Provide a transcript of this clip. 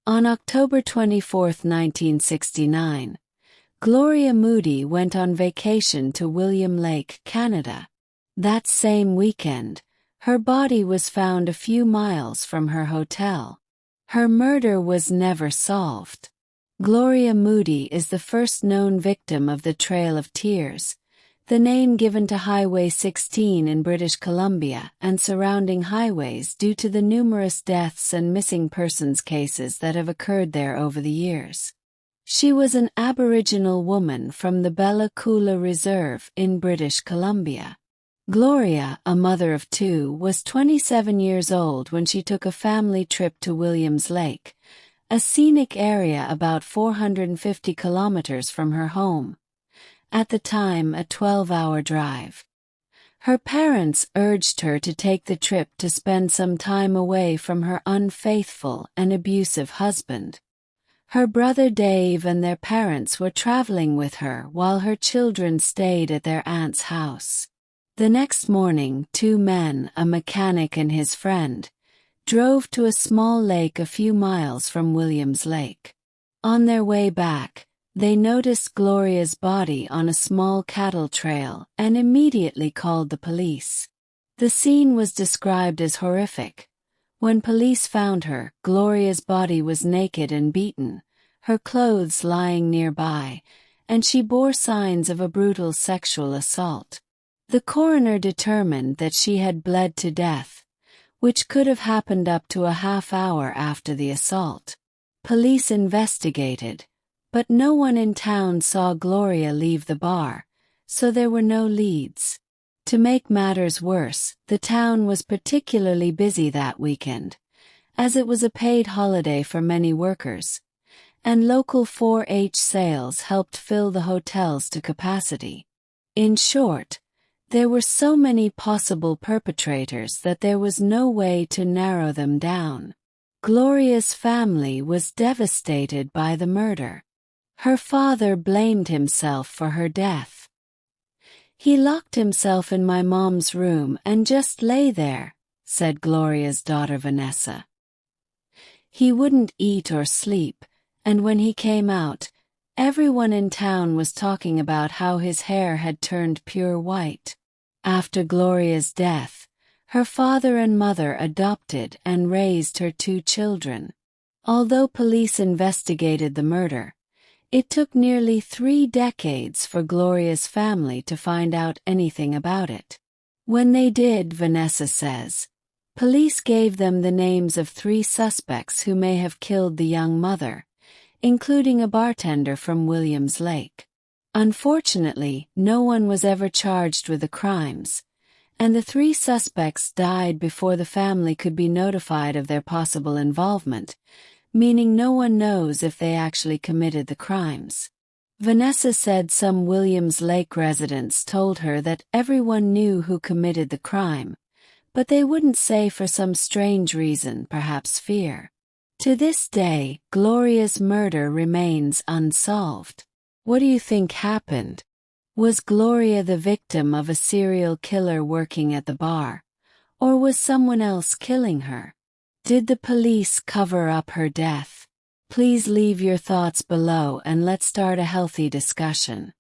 On October 24, 1969, Gloria Moody went on vacation to William Lake, Canada. That same weekend, her body was found a few miles from her hotel. Her murder was never solved. Gloria Moody is the first known victim of the Trail of Tears, the name given to Highway 16 in British Columbia and surrounding highways due to the numerous deaths and missing persons cases that have occurred there over the years. She was an Aboriginal woman from the Bella Coola Reserve in British Columbia. Gloria, a mother of two, was 27 years old when she took a family trip to Williams Lake, a scenic area about 450 kilometers from her home. At the time, a 12-hour drive. Her parents urged her to take the trip to spend some time away from her unfaithful and abusive husband. Her brother Dave and their parents were traveling with her while her children stayed at their aunt's house. The next morning, two men, a mechanic and his friend, drove to a small lake a few miles from Williams Lake. On their way back, they noticed Gloria's body on a small cattle trail and immediately called the police. The scene was described as horrific. When police found her, Gloria's body was naked and beaten, her clothes lying nearby, and she bore signs of a brutal sexual assault. The coroner determined that she had bled to death, which could have happened up to a half hour after the assault. Police investigated, but no one in town saw Gloria leave the bar, so there were no leads. To make matters worse, the town was particularly busy that weekend, as it was a paid holiday for many workers, and local 4-H sales helped fill the hotels to capacity. In short, there were so many possible perpetrators that there was no way to narrow them down. Gloria's family was devastated by the murder. Her father blamed himself for her death. "He locked himself in my mom's room and just lay there," said Gloria's daughter Vanessa. "He wouldn't eat or sleep, and when he came out, everyone in town was talking about how his hair had turned pure white." After Gloria's death, her father and mother adopted and raised her two children. Although police investigated the murder, it took nearly 3 decades for Gloria's family to find out anything about it. When they did, Vanessa says, police gave them the names of 3 suspects who may have killed the young mother, including a bartender from Williams Lake. Unfortunately, no one was ever charged with the crimes, and the 3 suspects died before the family could be notified of their possible involvement, meaning no one knows if they actually committed the crimes. Vanessa said some Williams Lake residents told her that everyone knew who committed the crime, but they wouldn't say for some strange reason, perhaps fear. To this day, Gloria's murder remains unsolved. What do you think happened? Was Gloria the victim of a serial killer working at the bar, or was someone else killing her? Did the police cover up her death? Please leave your thoughts below and let's start a healthy discussion.